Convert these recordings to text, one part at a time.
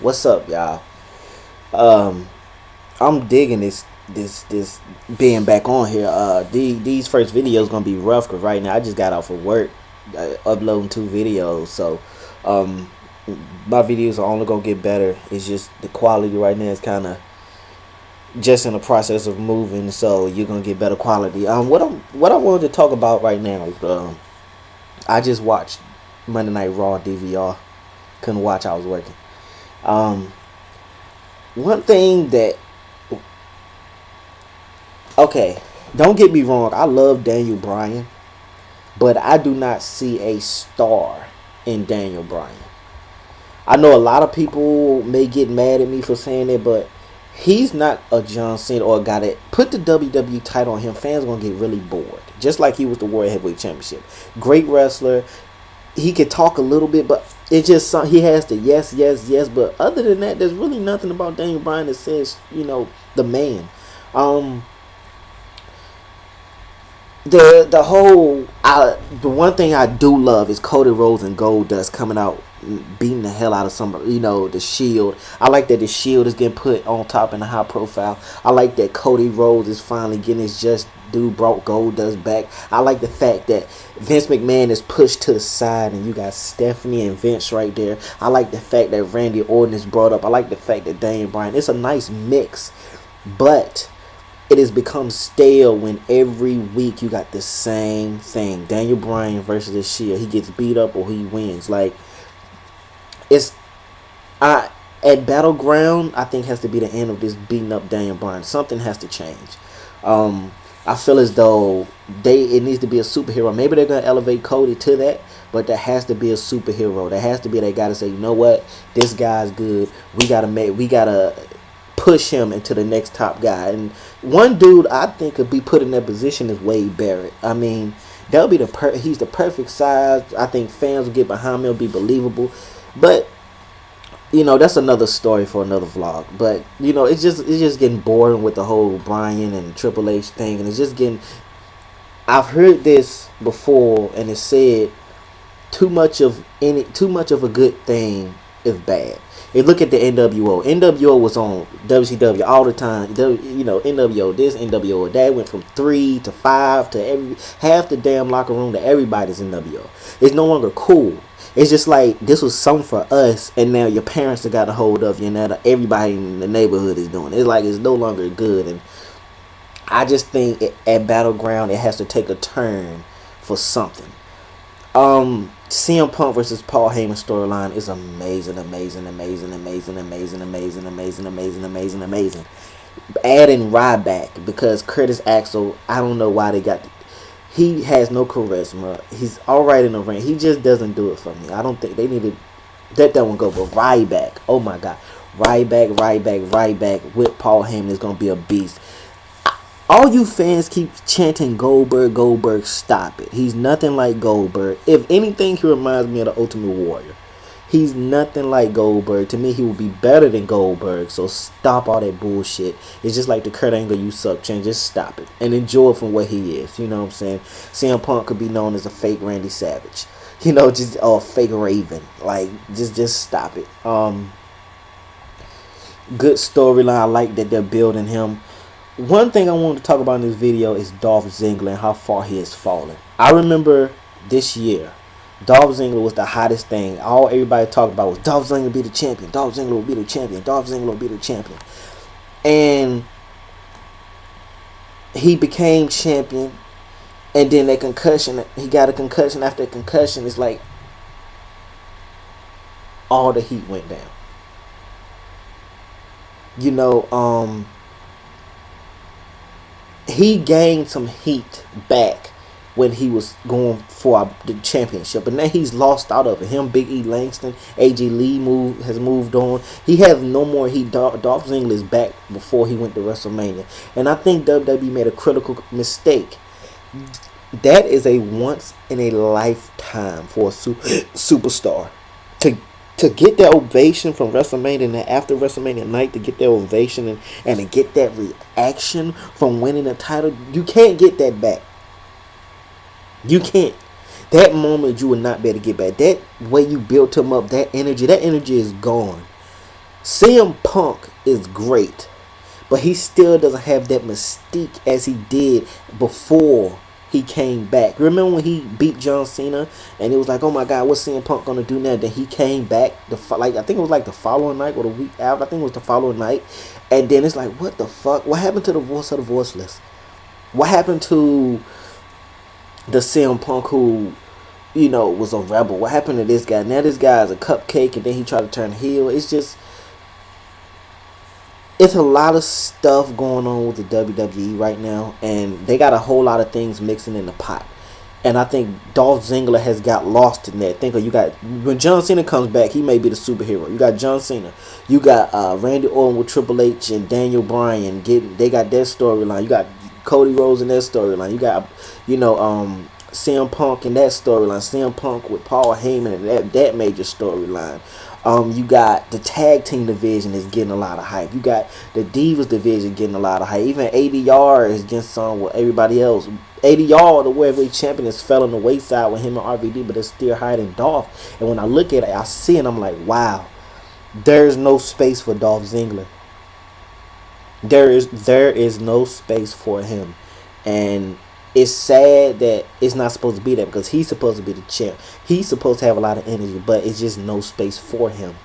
What's up, y'all? Um, I'm digging this being back on here. These first videos gonna be rough because right now I just got off of work, uploading 2 videos. So, um, my videos are only gonna get better. It's just the quality right now is kind of just in the process of moving. So you're gonna get better quality. What I wanted to talk about right now is I just watched Monday Night Raw DVR. Couldn't watch. I was working. Um, One thing that, okay, don't get me wrong, I love Daniel Bryan, but I do not see a star in Daniel Bryan. I know a lot of people may get mad at me for saying it, but he's not a John Cena or a guy that put the WWE title on him. Fans gonna get really bored, just like he was the World Heavyweight Championship. Great wrestler, he could talk a little bit, but it's just he has the yes, yes, yes. But other than that, there's really nothing about Daniel Bryan that says the man. Um, the one thing I do love is Cody Rhodes and Goldust coming out beating the hell out of somebody. The Shield. I like that the Shield is getting put on top in a high profile. I like that Cody Rhodes is finally getting his just due, brought Goldust back. I like the fact that Vince McMahon is pushed to the side and you got Stephanie and Vince right there. I like the fact that Randy Orton is brought up. I like the fact that Daniel Bryan. It's a nice mix, but it has become stale when every week you got the same thing. Daniel Bryan versus the Shield. He gets beat up or he wins. Like, it's I at Battleground, I think has to be the end of this beating up Daniel Bryan. Something has to change. I feel as though it needs to be a superhero. Maybe they're gonna elevate Cody to that, but there has to be a superhero. There has to be that guy to say, you know what, this guy's good. We gotta push him into the next top guy. And one dude I think could be put in that position is Wade Barrett. I mean, that'll be he's the perfect size. I think fans will get behind him. It'll be believable. But that's another story for another vlog. But it's just getting boring with the whole Bryan and Triple H thing, and it's just getting. I've heard this before, and it said too much of a good thing is bad. And look at the NWO. NWO was on WCW all the time. NWO this, NWO that, went from 3 to 5 to half the damn locker room to everybody's NWO. It's no longer cool. It's just like this was something for us, and now your parents have got a hold of you, and now everybody in the neighborhood is doing it. It's like it's no longer good, and I just think at Battleground it has to take a turn for something. CM Punk versus Paul Heyman storyline is amazing, amazing, amazing, amazing, amazing, amazing, amazing, amazing, amazing, amazing. Adding Ryback because Curtis Axel, I don't know why they got. He has no charisma. He's all right in the ring. He just doesn't do it for me. I don't think they need to let that one go. But Ryback, oh my God, Ryback with Paul Heyman is gonna be a beast. All you fans keep chanting Goldberg, stop it. He's nothing like Goldberg. If anything, he reminds me of the Ultimate Warrior. He's nothing like Goldberg. To me, he will be better than Goldberg. So stop all that bullshit. It's just like the Kurt Angle "you suck" chant. Just stop it and enjoy it from what he is. You know what I'm saying? CM Punk could be known as a fake Randy Savage. Just fake Raven. Like just stop it. Good storyline. I like that they're building him. One thing I wanted to talk about in this video is Dolph Ziggler and how far he has fallen. I remember this year, Dolph Ziggler was the hottest thing. All everybody talked about was Dolph Ziggler be the champion. Dolph Ziggler will be the champion. Dolph Ziggler will be the champion. And he became champion. And then that concussion, he got a concussion after a concussion. It's like all the heat went down. He gained some heat back when he was going for the championship, but now he's lost out of it. Him, Big E Langston, AJ Lee has moved on. He has no more heat. Dolph Ziggler is back before he went to WrestleMania, and I think WWE made a critical mistake. That is a once in a lifetime for a superstar to get that ovation from WrestleMania and after WrestleMania night, to get that ovation and to get that reaction from winning a title. You can't get that back. You can't. That moment you will not be able to get back. That way you built him up, that energy is gone. CM Punk is great, but he still doesn't have that mystique as he did before he came back. Remember when he beat John Cena and it was like, oh my God, what's CM Punk gonna do now? Then he came back I think it was like the following night or the week after. I think it was the following night, and then it's like, what the fuck? What happened to the voice of the voiceless? What happened to the CM Punk who, was a rebel? What happened to this guy? Now this guy is a cupcake, and then he tried to turn heel. It's a lot of stuff going on with the WWE right now, and they got a whole lot of things mixing in the pot. And I think Dolph Ziggler has got lost in that. When John Cena comes back, he may be the superhero. You got John Cena, you got Randy Orton with Triple H and Daniel Bryan. They got their storyline. You got Cody Rhodes in their storyline. You got CM Punk in that storyline. CM Punk with Paul Heyman and that major storyline. You got the tag team division is getting a lot of hype. You got the Divas division getting a lot of hype. Even ADR is getting some with everybody else. ADR, the World Champion, is fell on the wayside with him and RVD, but it's still hiding Dolph. And when I look at it, I see it, I'm like, wow, there's no space for Dolph Ziggler. There is no space for him, and it's sad that it's not supposed to be that, because he's supposed to be the champ. He's supposed to have a lot of energy, but it's just no space for him.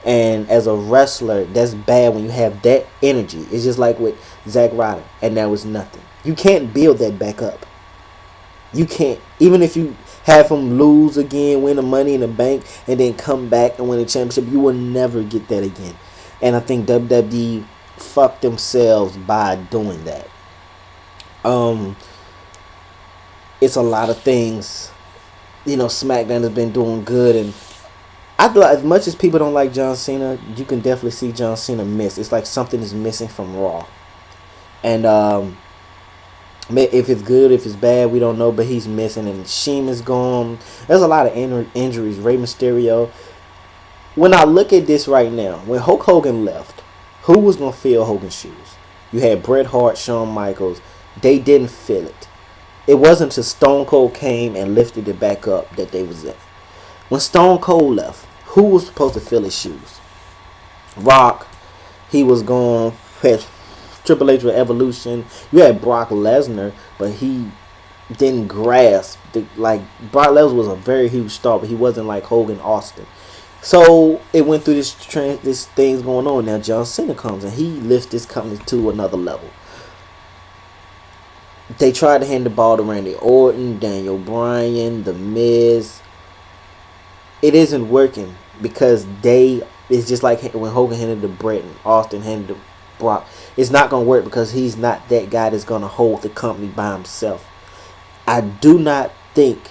And as a wrestler, that's bad when you have that energy. It's just like with Zack Ryder, and that was nothing. You can't build that back up. You can't. Even if you have him lose again, win the Money in the Bank, and then come back and win the championship, you will never get that again. And I think WWE fucked themselves by doing that. It's a lot of things. SmackDown has been doing good, and I feel like as much as people don't like John Cena, you can definitely see John Cena miss. It's like something is missing from Raw. And if it's good, if it's bad, we don't know, but he's missing. And Sheamus gone. There's a lot of injuries. Rey Mysterio. When I look at this right now, when Hulk Hogan left, who was going to fill Hogan's shoes? You had Bret Hart, Shawn Michaels. They didn't fill it. It wasn't until Stone Cold came and lifted it back up that they was in. When Stone Cold left, who was supposed to fill his shoes? Rock, he was gone. Triple H with Evolution. You had Brock Lesnar, but he didn't grasp. Brock Lesnar was a very huge star, but he wasn't like Hogan, Austin. So it went through this things going on. Now John Cena comes and he lifts this company to another level. They tried to hand the ball to Randy Orton, Daniel Bryan, The Miz. It isn't working because it's just like when Hogan handed to Bret and Austin handed to Brock. It's not going to work because he's not that guy that's going to hold the company by himself. I do not think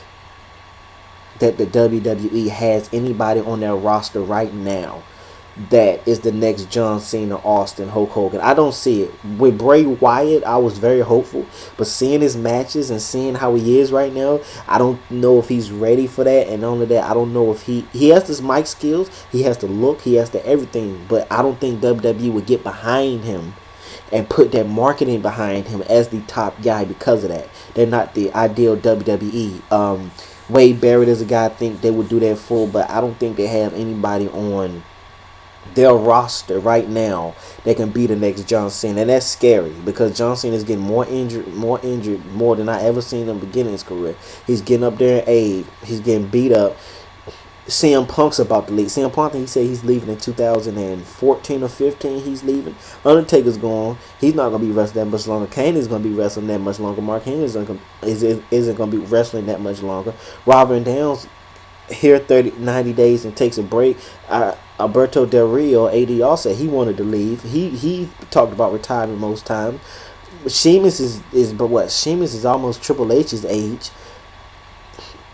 that the WWE has anybody on their roster right now that is the next John Cena, Austin, Hulk Hogan. I don't see it. With Bray Wyatt, I was very hopeful, but seeing his matches and seeing how he is right now, I don't know if he's ready for that. And only that, I don't know if he has this mic skills, he has the look, he has the everything, but I don't think WWE would get behind him and put that marketing behind him as the top guy because of that. They're not the ideal WWE. Wade Barrett is a guy I think they would do that for, but I don't think they have anybody on their roster right now that can be the next John Cena, and that's scary because John Cena is getting more injured more than I ever seen him beginning his career. He's getting up there in age. He's getting beat up. CM Punk's about to leave. CM Punk, he said he's leaving in 2014 or 15. He's leaving. Undertaker's gone. He's not going to be wrestling that much longer. Kane is going to be wrestling that much longer. Mark Henry isn't going to be wrestling that much longer. Robert Downs here 90 days and takes a break. Alberto Del Rio, ADR, said he wanted to leave. He talked about retirement most times. Sheamus Sheamus is almost Triple H's age.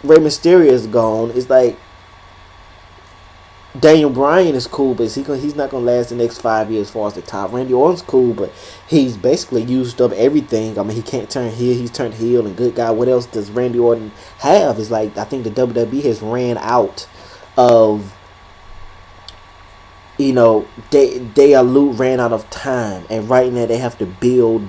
Rey Mysterio is gone. It's like Daniel Bryan is cool, but he's not going to last the next 5 years as far as the top. Randy Orton's cool, but he's basically used up everything. I mean, he can't turn heel. He's turned heel and good guy. What else does Randy Orton have? It's like I think the WWE has ran out of you know, ran out of time, and right now they have to build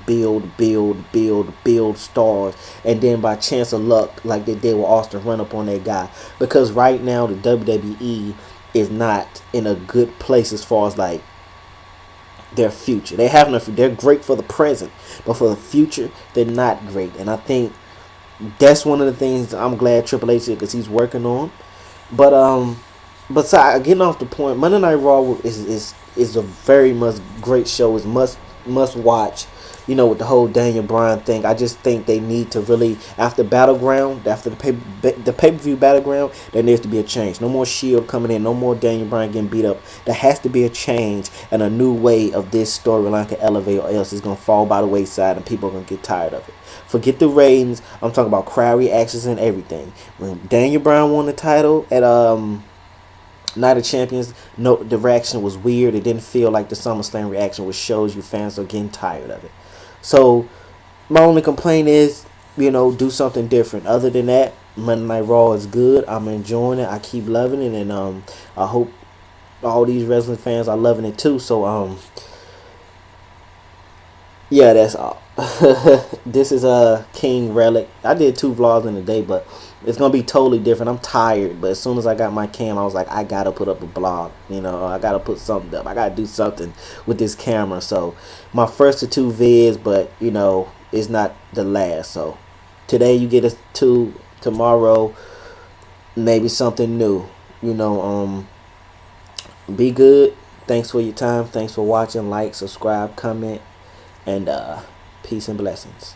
stars, and then by chance of luck, like they did with Austin, run up on that guy. Because right now the WWE is not in a good place as far as like their future. They have enough. They're great for the present, but for the future, they're not great. And I think that's one of the things I'm glad Triple H did, because he's working on. But getting off the point, Monday Night Raw is a very much great show. It's must watch. You know, with the whole Daniel Bryan thing, I just think they need to really, after Battleground, after the pay per view Battleground, there needs to be a change. No more Shield coming in, no more Daniel Bryan getting beat up. There has to be a change and a new way of this storyline can elevate, or else it's gonna fall by the wayside and people are gonna get tired of it. Forget the ratings. I'm talking about crowd reactions and everything. When Daniel Bryan won the title at Night of Champions, no, the reaction was weird. It didn't feel like the SummerSlam reaction, which shows you fans are getting tired of it. So my only complaint is, you know, do something different. Other than that, Monday Night Raw is good. I'm enjoying it. I keep loving it, and I hope all these wrestling fans are loving it too. So yeah, that's all. This is a King Relic. I did 2 vlogs in a day, but it's gonna be totally different. I'm tired, but as soon as I got my cam, I was like, I gotta put up a blog. You know, I gotta put something up. I gotta do something with this camera. So my first of 2 vids, but you know, it's not the last. So today you get a 2, tomorrow maybe something new. You know, be good. Thanks for your time. Thanks for watching. Like, subscribe, comment, and peace and blessings.